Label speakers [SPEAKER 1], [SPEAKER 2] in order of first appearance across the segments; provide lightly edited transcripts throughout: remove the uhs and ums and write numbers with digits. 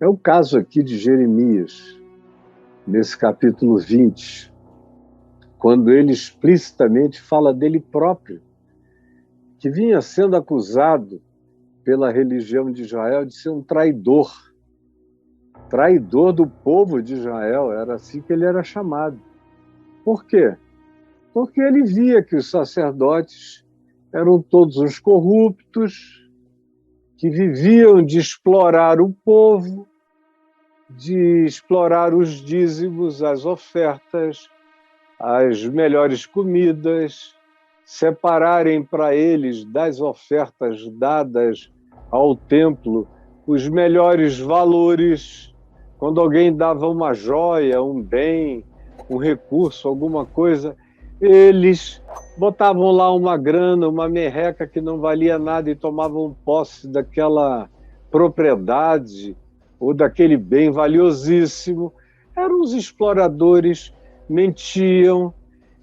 [SPEAKER 1] É o caso aqui de Jeremias, nesse capítulo 20, quando ele explicitamente fala dele próprio, que vinha sendo acusado pela religião de Israel de ser um traidor. Traidor do povo de Israel, era assim que ele era chamado. Por quê? Porque ele via que os sacerdotes eram todos uns corruptos, que viviam de explorar o povo, de explorar os dízimos, as ofertas, as melhores comidas, separarem para eles das ofertas dadas ao templo os melhores valores. Quando alguém dava uma joia, um bem, um recurso, alguma coisa, eles botavam lá uma grana, uma merreca que não valia nada e tomavam posse daquela propriedade ou daquele bem valiosíssimo. Eram os exploradores, mentiam.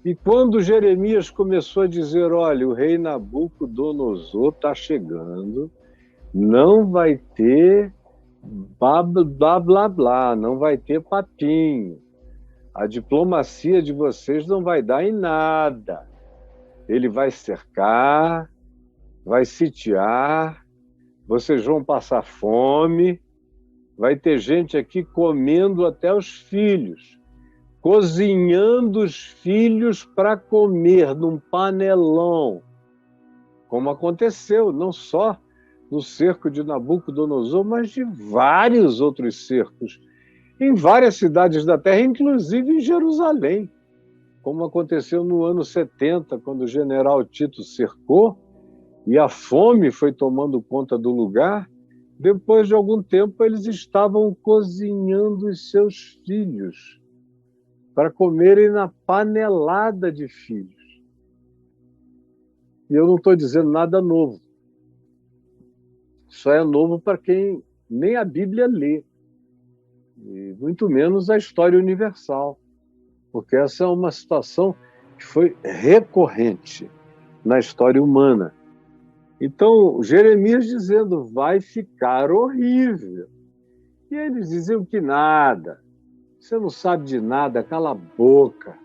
[SPEAKER 1] E quando Jeremias começou a dizer, olha, o rei Nabucodonosor está chegando, não vai ter blá, blá, blá, blá, não vai ter papinho. A diplomacia de vocês não vai dar em nada. Ele vai cercar, vai sitiar, vocês vão passar fome, vai ter gente aqui comendo até os filhos, cozinhando os filhos para comer num panelão, como aconteceu não só no cerco de Nabucodonosor, mas de vários outros cercos, em várias cidades da terra, inclusive em Jerusalém, como aconteceu no ano 70, quando o general Tito cercou e a fome foi tomando conta do lugar. Depois de algum tempo, eles estavam cozinhando os seus filhos para comerem na panelada de filhos. E eu não estou dizendo nada novo. Só é novo para quem nem a Bíblia lê, e muito menos a história universal, porque essa é uma situação que foi recorrente na história humana. Então, Jeremias dizendo, vai ficar horrível. E eles diziam que nada, você não sabe de nada, cala a boca.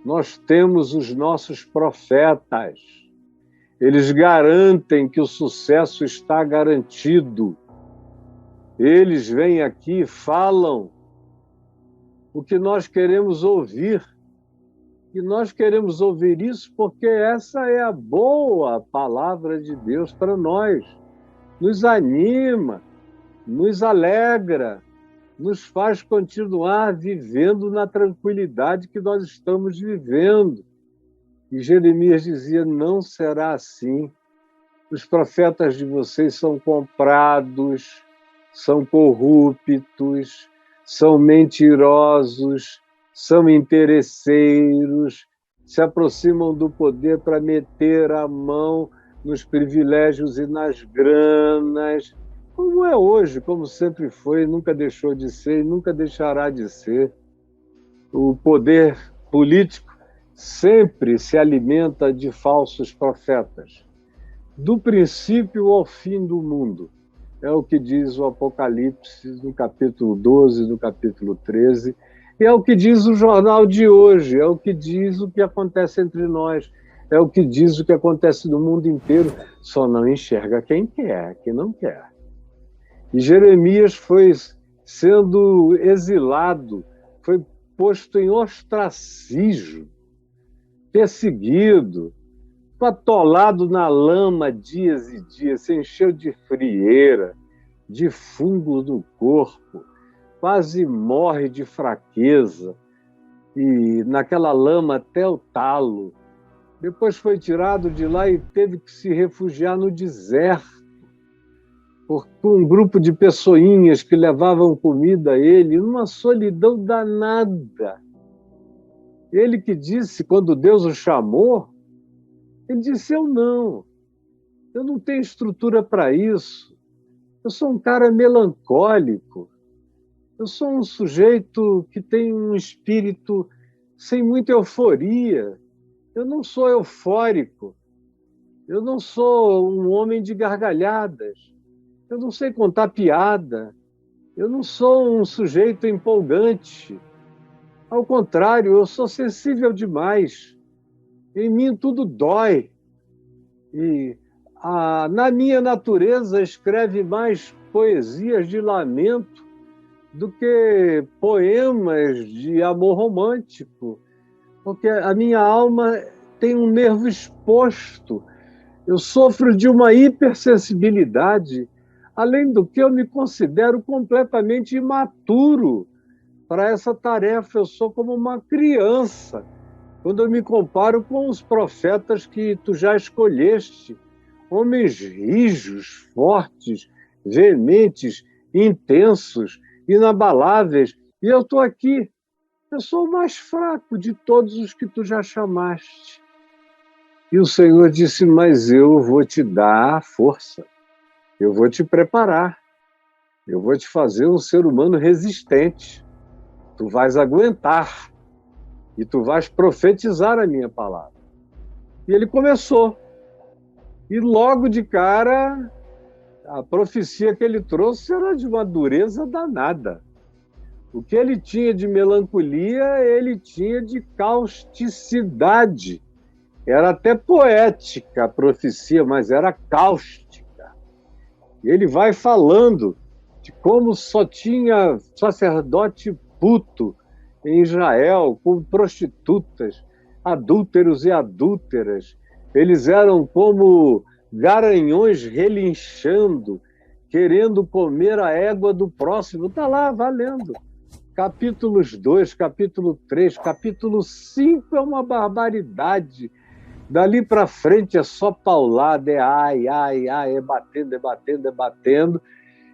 [SPEAKER 1] Nós temos os nossos profetas. Eles garantem que o sucesso está garantido. Eles vêm aqui e falam o que nós queremos ouvir. E nós queremos ouvir isso porque essa é a boa palavra de Deus para nós. Nos anima, nos alegra, nos faz continuar vivendo na tranquilidade que nós estamos vivendo. E Jeremias dizia, não será assim. Os profetas de vocês são comprados, são corruptos, são mentirosos, são interesseiros, se aproximam do poder para meter a mão nos privilégios e nas granas, como é hoje, como sempre foi, nunca deixou de ser e nunca deixará de ser. O poder político sempre se alimenta de falsos profetas, do princípio ao fim do mundo. É o que diz o Apocalipse no capítulo 12, no capítulo 13, e é o que diz o jornal de hoje, é o que diz o que acontece entre nós, é o que diz o que acontece no mundo inteiro, só não enxerga quem quer, quem não quer. E Jeremias foi sendo exilado, foi posto em ostracismo, perseguido, atolado na lama dias e dias, se encheu de frieira, de fungo no corpo, quase morre de fraqueza, e naquela lama até o talo. Depois foi tirado de lá e teve que se refugiar no deserto, por um grupo de pessoinhas que levavam comida a ele, numa solidão danada. Ele que disse, quando Deus o chamou, ele disse, eu não tenho estrutura para isso, eu sou um cara melancólico, eu sou um sujeito que tem um espírito sem muita euforia, eu não sou eufórico, eu não sou um homem de gargalhadas, eu não sei contar piada, Eu não sou um sujeito empolgante. Ao contrário, eu sou sensível demais. Em mim tudo dói. E na minha natureza escreve mais poesias de lamento do que poemas de amor romântico, porque a minha alma tem um nervo exposto. Eu sofro de uma hipersensibilidade, além do que eu me considero completamente imaturo para essa tarefa. Eu sou como uma criança quando eu me comparo com os profetas que tu já escolheste, homens rijos, fortes, veementes, intensos, inabaláveis, e eu estou aqui. Eu sou o mais fraco de todos os que tu já chamaste. E o Senhor disse, mas eu vou te dar força, eu vou te preparar, eu vou te fazer um ser humano resistente. Tu vais aguentar e tu vais profetizar a minha palavra. E ele começou. E logo de cara, a profecia que ele trouxe era de uma dureza danada. O que ele tinha de melancolia, ele tinha de causticidade. Era até poética a profecia, mas era cáustica. E ele vai falando de como só tinha sacerdote puto em Israel, com prostitutas, adúlteros e adúlteras. Eles eram como garanhões relinchando, querendo comer a égua do próximo. Está lá, valendo. Capítulos 2, capítulo 3, capítulo 5 é uma barbaridade. Dali para frente é só paulada, é ai, ai, ai, é batendo, é batendo, é batendo.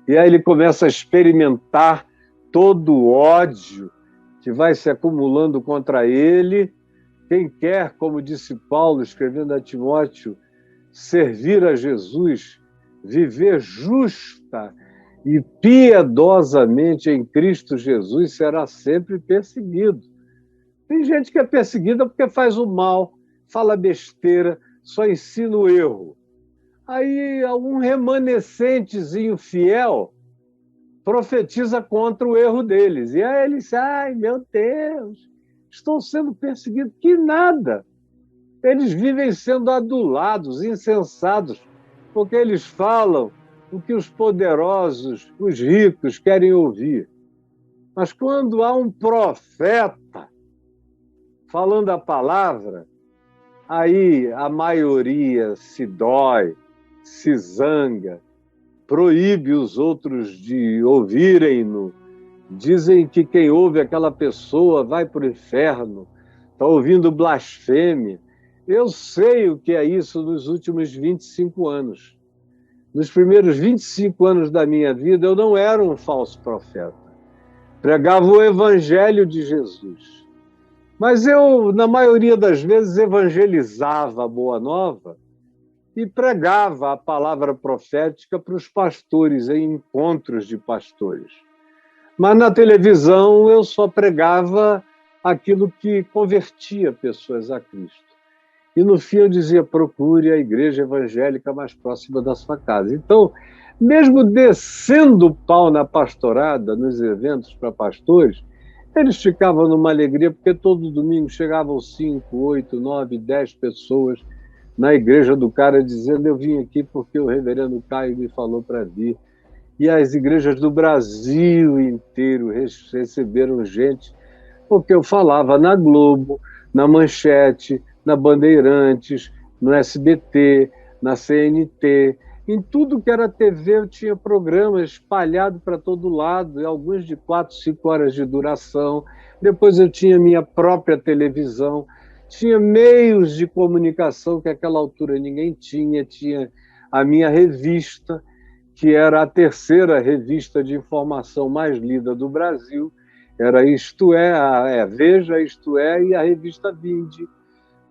[SPEAKER 1] E aí ele começa a experimentar todo o ódio que vai se acumulando contra ele. Quem quer, como disse Paulo, escrevendo a Timóteo, servir a Jesus, viver justa e piedosamente em Cristo Jesus, será sempre perseguido. Tem gente que é perseguida porque faz o mal, fala besteira, só ensina o erro. Aí algum remanescentezinho fiel profetiza contra o erro deles. E aí eles, ai meu Deus, estou sendo perseguido. Que nada! Eles vivem sendo adulados, insensatos, porque eles falam o que os poderosos, os ricos querem ouvir. Mas quando há um profeta falando a palavra, aí a maioria se dói, se zanga, proíbe os outros de ouvirem-no, dizem que quem ouve aquela pessoa vai para o inferno, está ouvindo blasfêmia. Eu sei o que é isso nos últimos 25 anos. Nos primeiros 25 anos da minha vida, eu não era um falso profeta. Pregava o evangelho de Jesus. Mas eu, na maioria das vezes, evangelizava a Boa Nova e pregava a palavra profética para os pastores, em encontros de pastores. Mas na televisão eu só pregava aquilo que convertia pessoas a Cristo. E no fim eu dizia, procure a igreja evangélica mais próxima da sua casa. Então, mesmo descendo o pau na pastorada, nos eventos para pastores, eles ficavam numa alegria, porque todo domingo chegavam 5, 8, 9, 10 pessoas na igreja do cara dizendo, eu vim aqui porque o reverendo Caio me falou para vir. E as igrejas do Brasil inteiro receberam gente, porque eu falava na Globo, na Manchete, na Bandeirantes, no SBT, na CNT, em tudo que era TV eu tinha programas espalhados para todo lado, alguns de 4, 5 horas de duração. Depois eu tinha minha própria televisão, tinha meios de comunicação que naquela altura ninguém tinha, tinha a minha revista, que era a terceira revista de informação mais lida do Brasil, era Isto É, a Veja, Isto É, e a revista Vinde.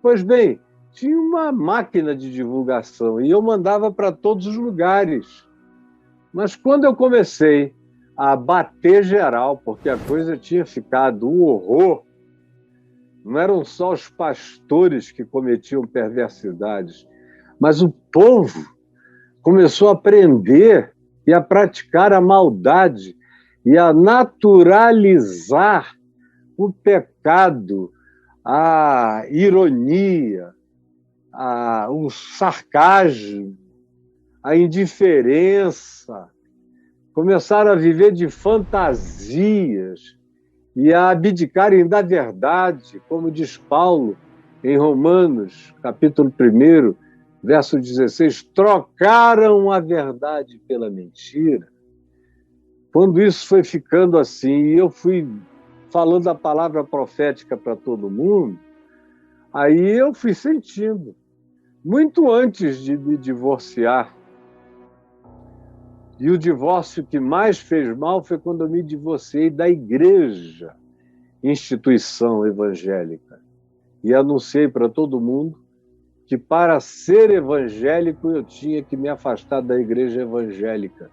[SPEAKER 1] Pois bem, tinha uma máquina de divulgação e eu mandava para todos os lugares. Mas quando eu comecei a bater geral, porque a coisa tinha ficado um horror, não eram só os pastores que cometiam perversidades, mas o povo começou a aprender e a praticar a maldade e a naturalizar o pecado, a ironia, o sarcasmo, a indiferença. Começaram a viver de fantasias e a abdicarem da verdade, como diz Paulo em Romanos, capítulo 1, verso 16, trocaram a verdade pela mentira. Quando isso foi ficando assim, e eu fui falando a palavra profética para todo mundo, aí eu fui sentindo, muito antes de me divorciar. E o divórcio que mais fez mal foi quando eu me divorciei da igreja, instituição evangélica. E anunciei para todo mundo que para ser evangélico eu tinha que me afastar da igreja evangélica,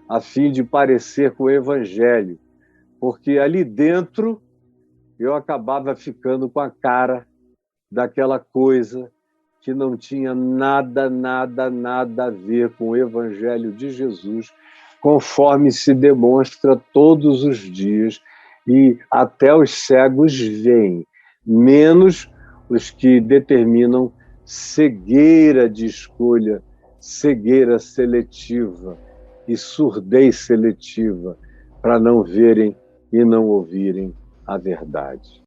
[SPEAKER 1] a fim de parecer com o evangelho, porque ali dentro eu acabava ficando com a cara daquela coisa que não tinha nada a ver com o evangelho de Jesus, conforme se demonstra todos os dias, e até os cegos veem, menos os que determinam cegueira de escolha, cegueira seletiva e surdez seletiva, para não verem e não ouvirem a verdade.